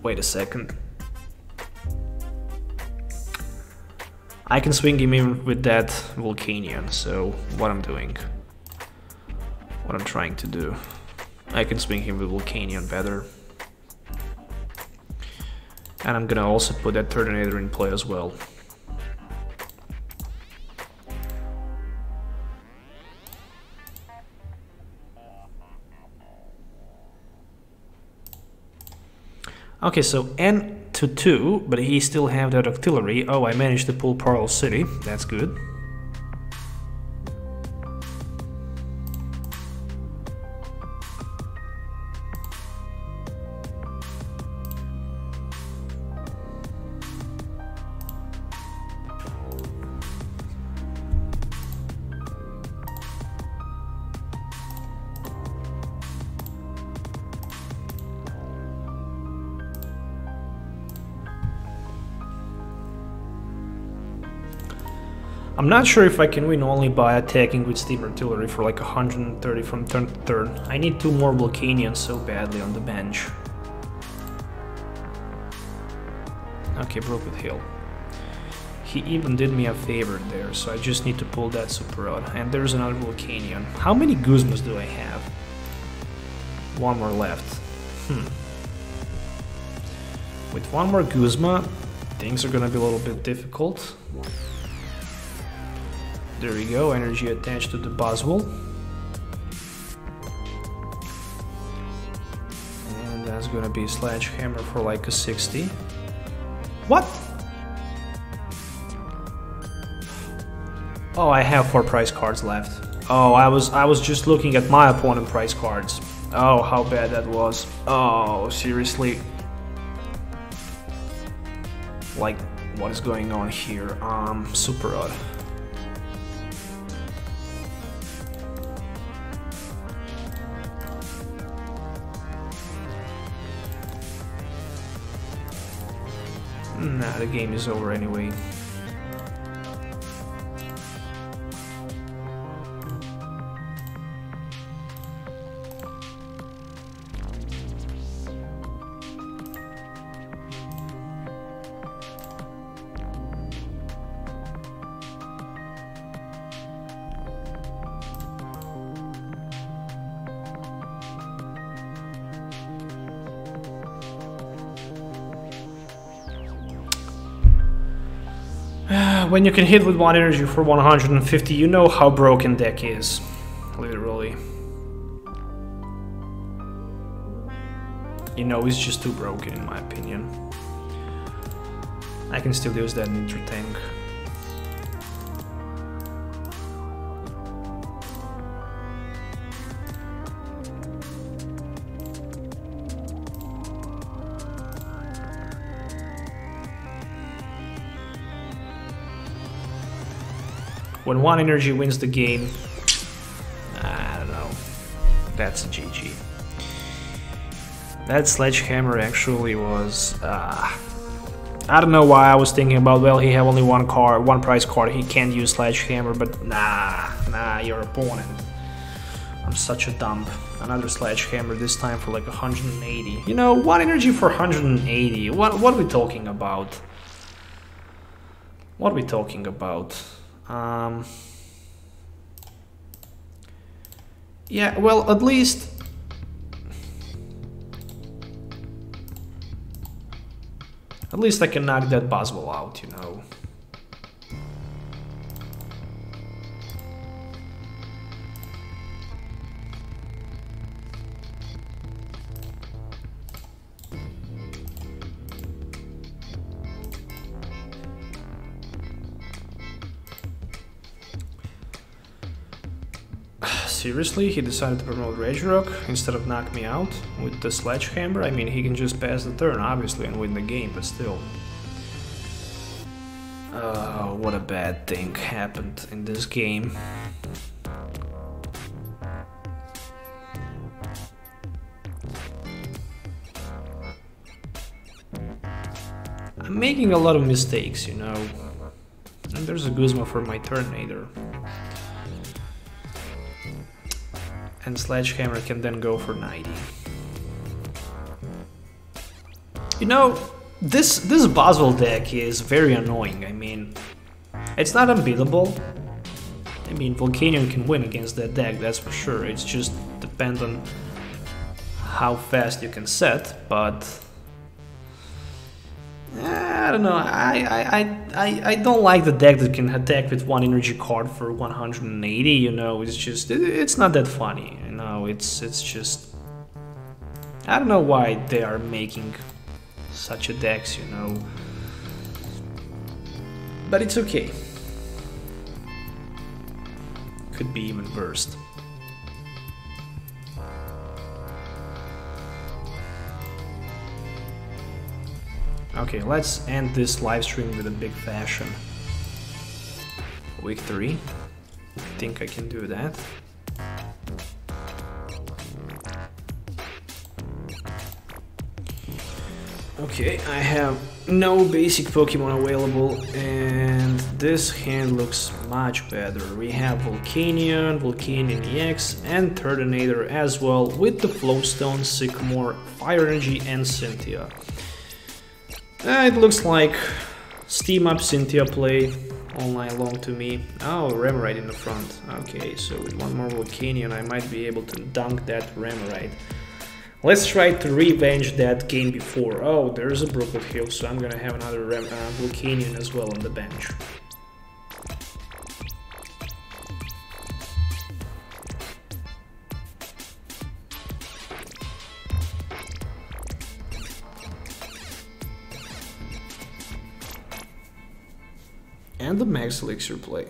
Speaker 1: Wait a second. I can swing him in with that Volcanion, so what I'm doing. What I'm trying to do. I can swing him with Volcanion better. And I'm gonna also put that Turtonator in play as well. Okay, so N to 2, but he still have that Octillery. Oh, I managed to pull Pearl City, that's good. I'm not sure if I can win only by attacking with Steam Artillery for like 130 from turn to turn. I need 2 more Volcanions so badly on the bench. Okay, broke with Hail. He even did me a favor there, so I just need to pull that Super Rod. And there's another Volcanion. How many Guzmas do I have? 1 more left. With 1 more Guzma, things are gonna be a little bit difficult. There we go, energy attached to the Buzzwole. And that's gonna be a Sledgehammer for like a 60. What? Oh, I have 4 prize cards left. Oh, I was just looking at my opponent prize cards. Oh, how bad that was. Oh, seriously. Like, what is going on here? Super odd. Nah, the game is over anyway. When you can hit with 1 energy for 150, you know how broken deck is. literally. You know, it's just too broken in my opinion. I can still use that Nitro tank. When one energy wins the game, I don't know, that's a GG. That Sledgehammer actually was, I don't know why I was thinking about, well, he have only one prize card, he can't use Sledgehammer, but nah, your opponent. I'm such a dump. Another Sledgehammer, this time for like 180. You know, one energy for 180, what are we talking about? What are we talking about? Yeah, well, at least I can knock that Buzzwole out, you know. Seriously, he decided to promote Rage Rock instead of knock me out with the Sledgehammer? I mean, he can just pass the turn, obviously, and win the game, but still. What a bad thing happened in this game. I'm making a lot of mistakes, you know. And there's a Guzma for my Turtonator. And Sledgehammer can then go for 90. You know, this Buzzwole deck is very annoying. I mean, it's not unbeatable. I mean, Volcanion can win against that deck, that's for sure. It's just depends on how fast you can set, but I don't know. I don't like the deck that can attack with one energy card for 180. You know, it's just it's not that funny. You know, it's just I don't know why they are making such a decks. You know, but it's okay. Could be even worse. Okay, let's end this live stream with a big fashion. Week 3. I think I can do that. Okay, I have no basic Pokemon available, and this hand looks much better. We have Volcanion, Volcanion EX, and Turtonator as well, with the Flowstone, Sycamore, Fire Energy, and Cynthia. It looks like Steam Up Cynthia play all night long to me. Oh, Remoraid in the front. Okay, so with one more Volcanion I might be able to dunk that Remoraid. Let's try to revenge that game before. Oh, there's a Brookwood Hill, so I'm gonna have another Volcanion as well on the bench. And the Max Elixir play.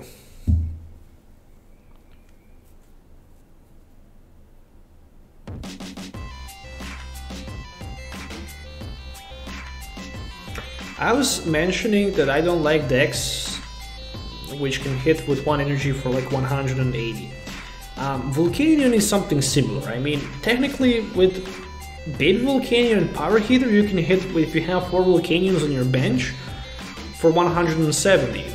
Speaker 1: I was mentioning that I don't like decks which can hit with one energy for like 180. Volcanion is something similar. I mean, technically with Baby Volcanion and Power Heater you can hit, if you have 4 Volcanions on your bench, for 170.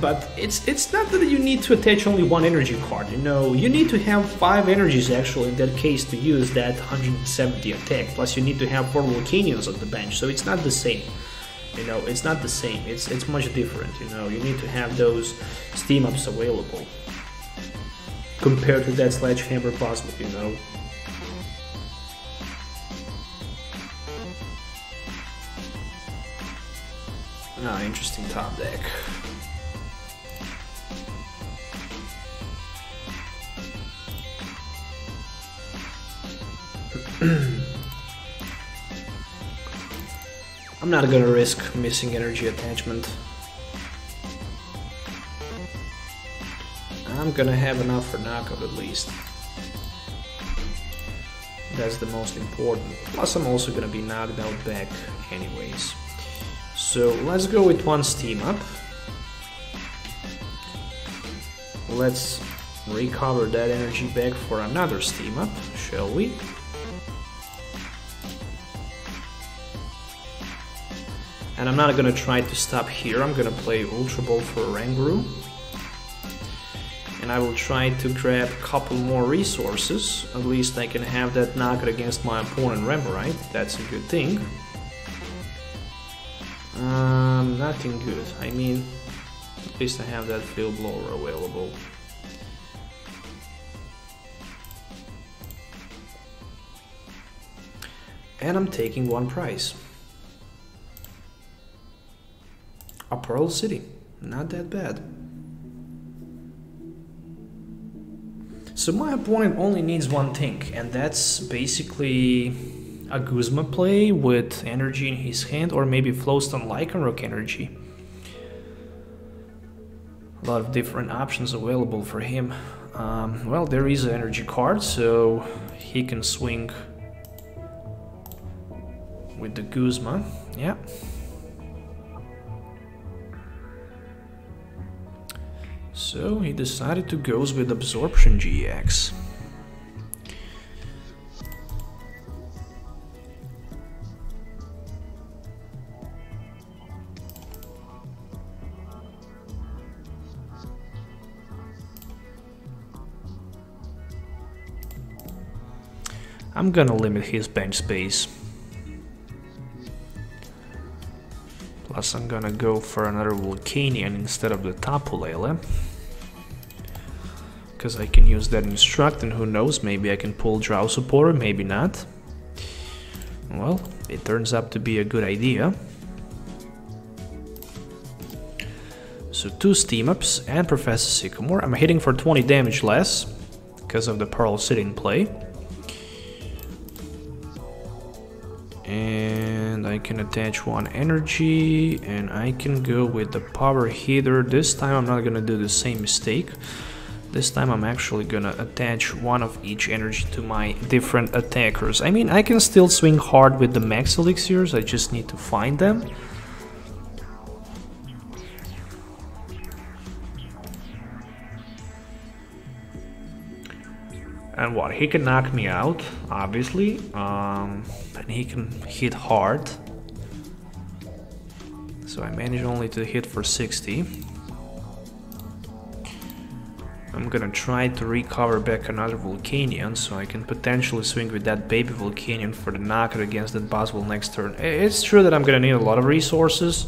Speaker 1: But it's not that you need to attach only one energy card, you know, you need to have 5 energies actually in that case to use that 170 attack, plus you need to have 4 Volcanions on the bench, so it's not the same, you know, it's not the same, it's much different, you know, you need to have those Steam Ups available, compared to that Sledgehammer Buzzwole, you know. Ah, interesting top deck. I'm not gonna risk missing energy attachment. I'm gonna have enough for knockout at least. That's the most important. Plus I'm also gonna be knocked out back anyways. So let's go with one steam up. Let's recover that energy back for another steam up, shall we? And I'm not gonna try to stop here, I'm gonna play Ultra Ball for Ranguru. And I will try to grab a couple more resources. At least I can have that knockout against my opponent Remorite. That's a good thing. Nothing good. I mean, at least I have that Field Blower available. And I'm taking one prize. A Pearl City. Not that bad. So my opponent only needs one thing, and that's basically a Guzma play with energy in his hand, or maybe Flowstone Lycanroc energy. A lot of different options available for him. Well, there is an energy card, so he can swing with the Guzma. Yeah. So he decided to go with Absorption GX. I'm gonna limit his bench space. Plus I'm gonna go for another Volcanion instead of the Tapu Lele. Because I can use that Instruct, and who knows, maybe I can pull Drow Supporter, maybe not. Well, it turns out to be a good idea. So 2 Steam Ups and Professor Sycamore. I'm hitting for 20 damage less because of the Pearl City in play. And I can attach one energy, and I can go with the Power Heater. This time I'm not gonna do the same mistake. This time I'm actually gonna attach one of each energy to my different attackers. I mean, I can still swing hard with the Max Elixirs, I just need to find them. And what, he can knock me out, obviously, and he can hit hard. So I managed only to hit for 60. I'm gonna try to recover back another Volcanion, so I can potentially swing with that baby Volcanion for the knockout against that Buzzwole next turn. It's true that I'm gonna need a lot of resources,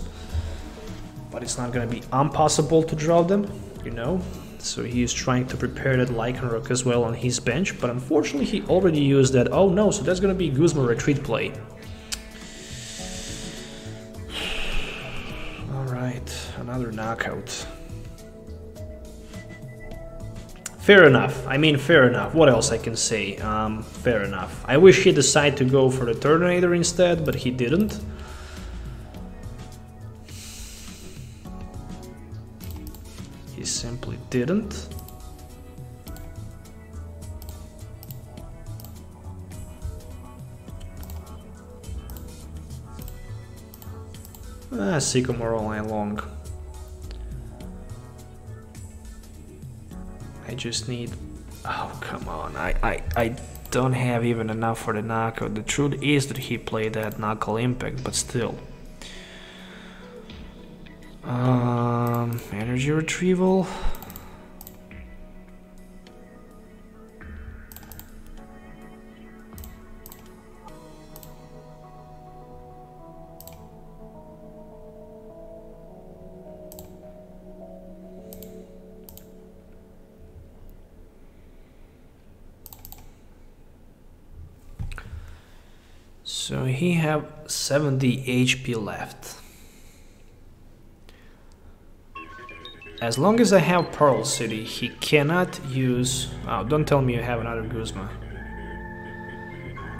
Speaker 1: but it's not gonna be impossible to draw them, you know. So he is trying to prepare that Lycanroc as well on his bench, but unfortunately he already used that. Oh no, so that's gonna be Guzma retreat play. Alright, another knockout. Fair enough. I mean, fair enough. What else I can say? Fair enough. I wish he decided to go for the Turtonator instead, but he didn't. He simply didn't. Sycamore all night long. I just need... Oh, come on. I don't have even enough for the knockout. The truth is that he played that Knuckle Impact, but still. Energy Retrieval. So he have 70 HP left. As long as I have Pearl City, he cannot use... Oh, don't tell me you have another Guzma.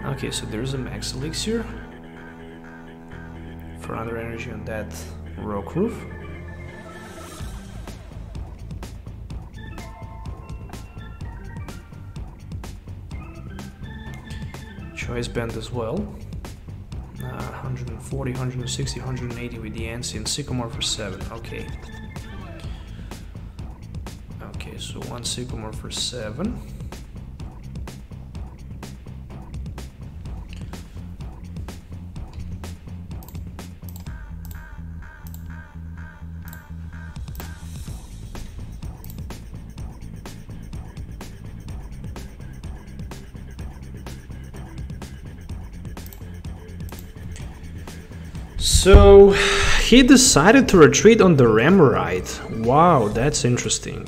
Speaker 1: Okay, so there's a max elixir for another energy on that rock roof. Choice band as well. 140, 160, 180 with the ancient sycamore for 7. Okay. Okay, so 1 sycamore for 7. So he decided to retreat on the Ramorite. Wow, that's interesting.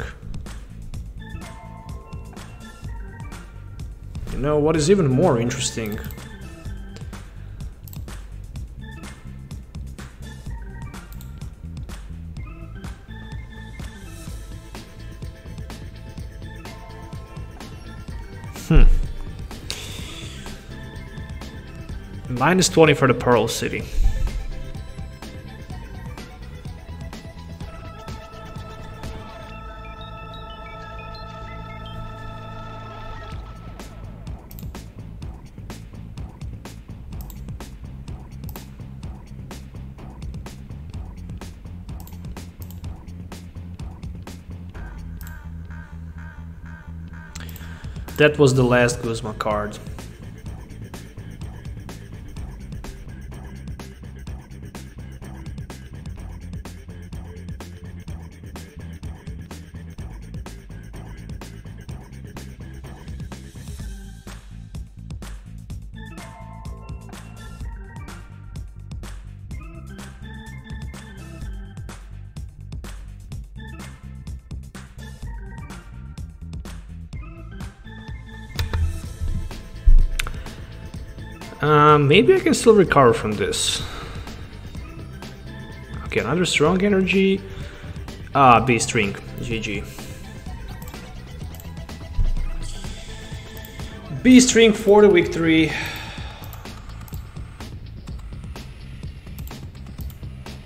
Speaker 1: You know what is even more interesting? Minus 20 for the Pearl City. That was the last Guzma card. Maybe I can still recover from this. Okay, another strong energy. B string. GG. B string for the victory.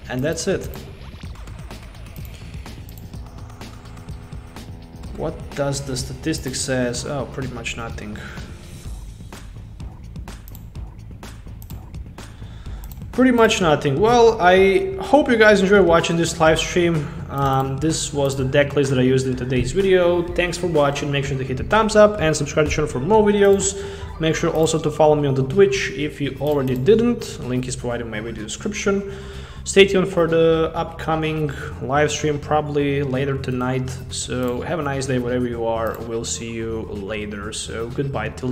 Speaker 1: And that's it. What does the statistic says? Oh, pretty much nothing. Pretty much nothing. Well, I hope you guys enjoyed watching this live stream. This was the deck list that I used in today's video. Thanks for watching. Make sure to hit the thumbs up and subscribe to the channel for more videos. Make sure also to follow me on the Twitch if you already didn't. Link is provided in my video description. Stay tuned for the upcoming live stream, probably later tonight. So have a nice day wherever you are. We'll see you later. So goodbye till